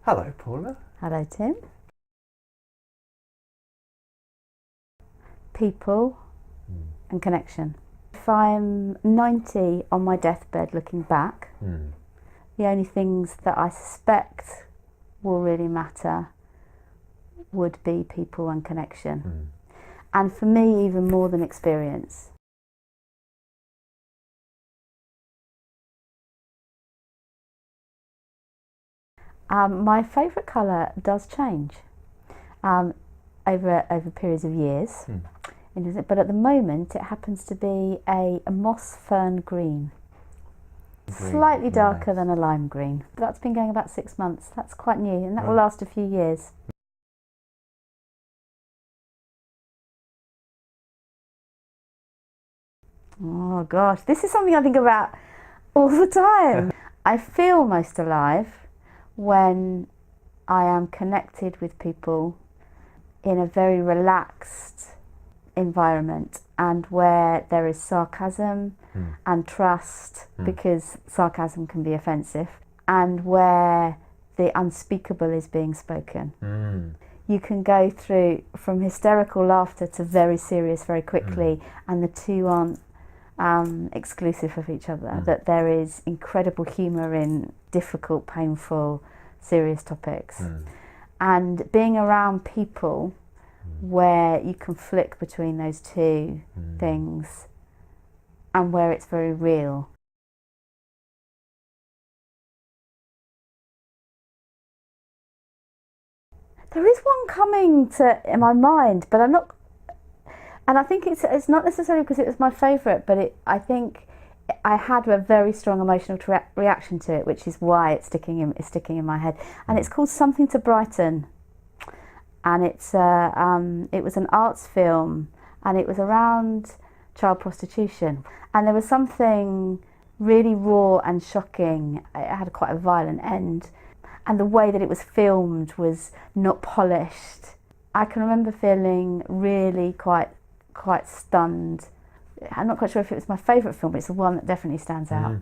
Hello, Paula. Hello, Tim. People and connection. If I'm 90 on my deathbed looking back, the only things that I suspect will really matter would be people and connection. And for me, even more than experience. My favourite colour does change over periods of years, but at the moment it happens to be a moss fern green. Slightly darker than a lime green. That's been going about 6 months. That's quite new, and that will last a few years. Oh gosh, this is something I think about all the time. I feel most alive when I am connected with people in a very relaxed environment and where there is sarcasm and trust, because sarcasm can be offensive, and where the unspeakable is being spoken. You can go through from hysterical laughter to very serious very quickly, and the two aren't exclusive of each other, that there is incredible humour in difficult, painful, serious topics. And being around people where you can flick between those two things and where it's very real. There is one coming to in my mind, but I'm not. And I think it's not necessarily because it was my favourite, but I think I had a very strong emotional reaction to it, which is why it's sticking in my head. And it's called Something to Brighten, and it was an arts film, and it was around child prostitution, and there was something really raw and shocking. It had quite a violent end, and the way that it was filmed was not polished. I can remember feeling really quite stunned. I'm not quite sure if it was my favourite film, but it's the one that definitely stands out.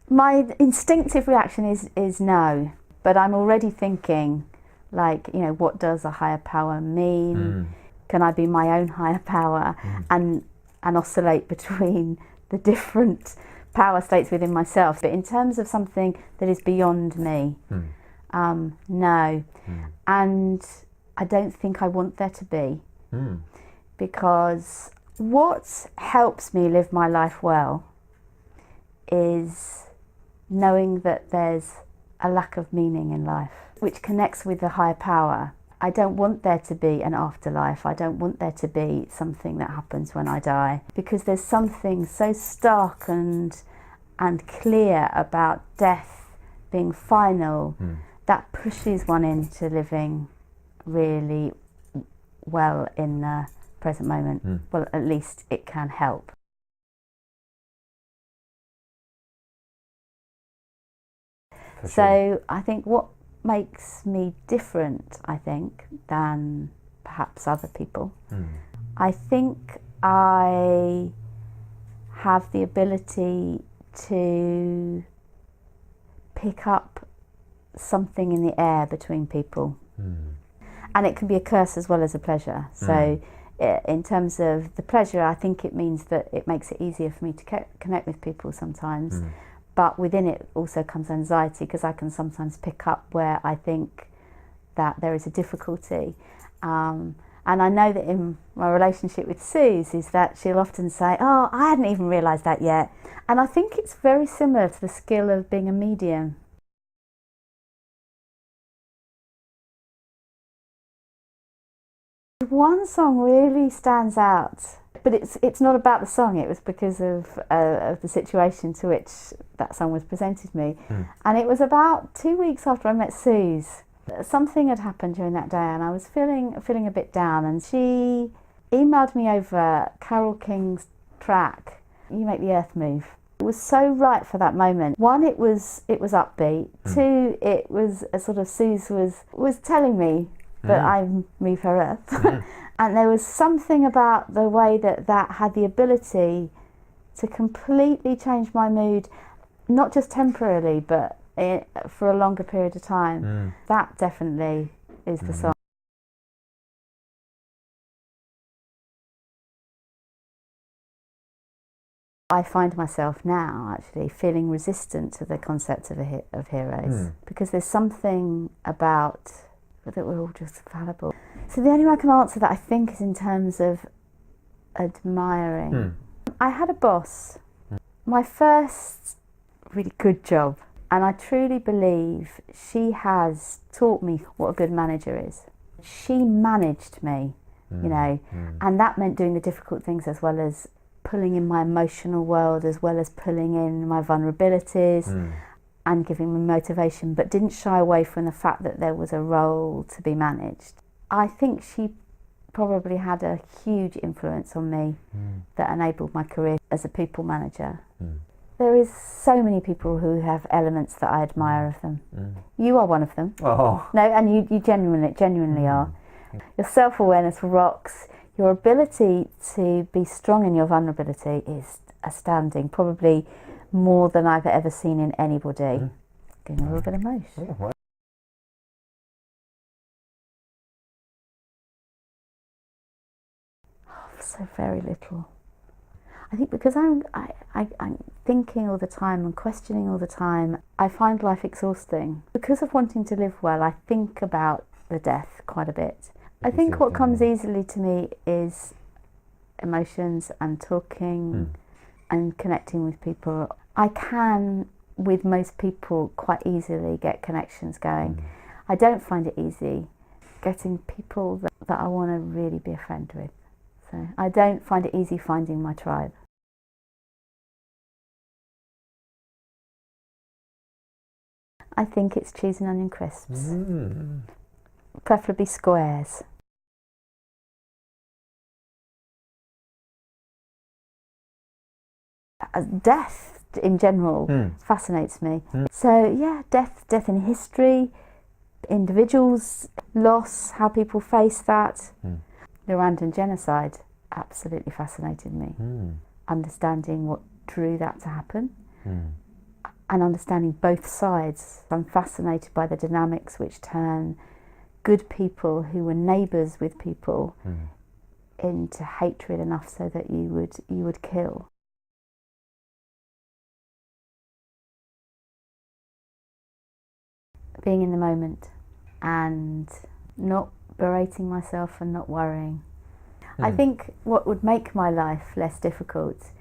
My instinctive reaction is no, but I'm already thinking, like, what does a higher power mean? Can I be my own higher power and oscillate between the different power states within myself? But in terms of something that is beyond me, no. And I don't think I want there to be, because what helps me live my life well is knowing that there's a lack of meaning in life, which connects with the higher power. I don't want there to be an afterlife. I don't want there to be something that happens when I die, because there's something so stark and clear about death being final that pushes one into living really well in the present moment. Well, at least it can help. So I think what makes me different, than perhaps other people, I think I have the ability to pick up something in the air between people, and it can be a curse as well as a pleasure. So in terms of the pleasure, I think it means that it makes it easier for me to connect with people sometimes, but within it also comes anxiety, because I can sometimes pick up where I think that there is a difficulty, and I know that in my relationship with Suze is that she'll often say, "Oh, I hadn't even realised that yet," and I think it's very similar to the skill of being a medium. One song really stands out, but it's not about the song. It was because of the situation to which that song was presented to me, and it was about 2 weeks after I met Suze. Something had happened during that day, and I was feeling a bit down. And she emailed me over Carole King's track, "You Make the Earth Move." It was so right for that moment. One, it was upbeat. Two, it was a sort of Suze was telling me that I move her earth. And there was something about the way that had the ability to completely change my mood, not just temporarily, but for a longer period of time. That definitely is the song. I find myself now actually feeling resistant to the concept of heroes, because there's something about that we're all just fallible. So the only way I can answer that, I think, is in terms of admiring. I had a boss, my first really good job, and I truly believe she has taught me what a good manager is. She managed me, you know, and that meant doing the difficult things as well as pulling in my emotional world, as well as pulling in my vulnerabilities and giving me motivation, but didn't shy away from the fact that there was a role to be managed. I think she probably had a huge influence on me that enabled my career as a people manager. There is so many people who have elements that I admire of them. You are one of them. Oh. No, and you genuinely are. Your self-awareness rocks. Your ability to be strong in your vulnerability is astounding, probably more than I've ever seen in anybody. Getting a little bit emotional. So very little. I think because I'm thinking all the time and questioning all the time, I find life exhausting. Because of wanting to live well, I think about the death quite a bit. I think what comes easily to me is emotions and talking and connecting with people. I can, with most people, quite easily get connections going. I don't find it easy getting people that I want to really be a friend with. So I don't find it easy finding my tribe. I think it's cheese and onion crisps. Preferably squares. Death in general fascinates me. So yeah, death in history, individuals, loss, how people face that. The Rwandan genocide absolutely fascinated me. Understanding what drew that to happen and understanding both sides. I'm fascinated by the dynamics which turn good people who were neighbours with people into hatred enough so that you would kill. Being in the moment and not berating myself and not worrying. I think what would make my life less difficult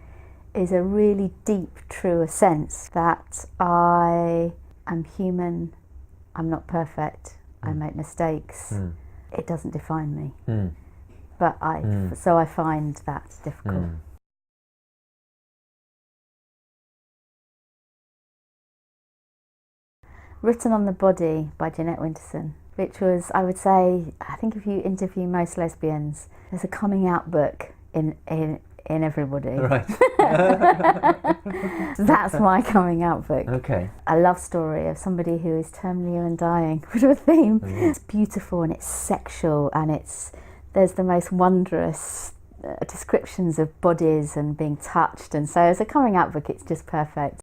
is a really deep, truer sense that I am human, I'm not perfect, I make mistakes, it doesn't define me. But so I find that difficult. Written on the Body by Jeanette Winterson, which was, I would say, I think if you interview most lesbians, there's a coming out book in everybody. Right. That's my coming out book. Okay. A love story of somebody who is terminally ill and dying, which is a theme. It's beautiful and it's sexual and there's the most wondrous descriptions of bodies and being touched, and so as a coming out book it's just perfect.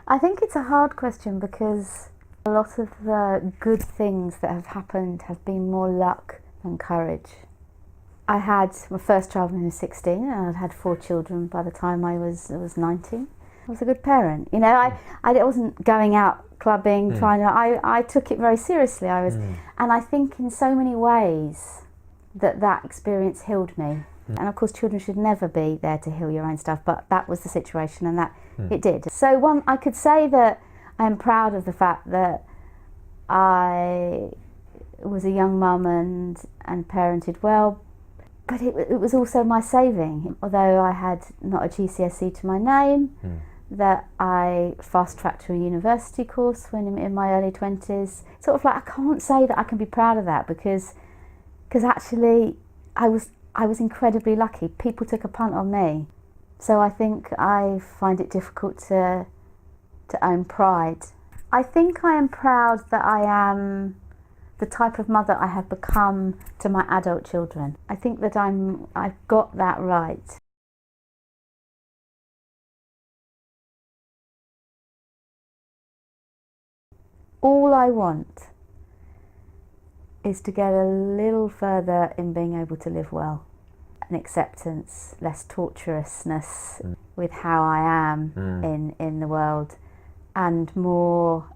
I think it's a hard question because a lot of the good things that have happened have been more luck than courage. I had my first child when I was 16 and I'd had 4 children by the time I was 19. I was a good parent. You know, I wasn't going out clubbing, I took it very seriously. And I think in so many ways that experience healed me. And of course children should never be there to heal your own stuff, but that was the situation and that it did. So I could say that I'm proud of the fact that I was a young mum and parented well, but it was also my saving. Although I had not a GCSE to my name, that I fast-tracked to a university course when in my early 20s. Sort of like, I can't say that I can be proud of that because actually I was incredibly lucky. People took a punt on me. So I think I find it difficult to own pride. I think I am proud that I am the type of mother I have become to my adult children. I think that I've got that right. All I want is to get a little further in being able to live well. An acceptance, less torturousness with how I am in the world, and more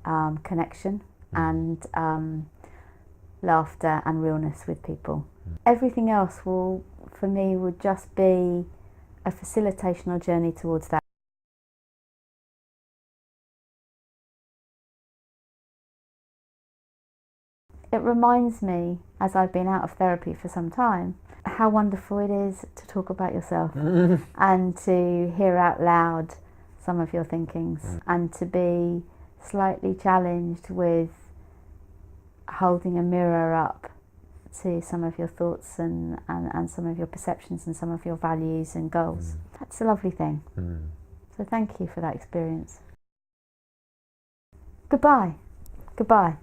connection and laughter and realness with people. Everything else will, for me, would just be a facilitational journey towards that. It reminds me, as I've been out of therapy for some time, how wonderful it is to talk about yourself and to hear out loud some of your thinkings and to be slightly challenged with holding a mirror up to some of your thoughts and some of your perceptions and some of your values and goals. That's a lovely thing. So thank you for that experience. Goodbye. Goodbye.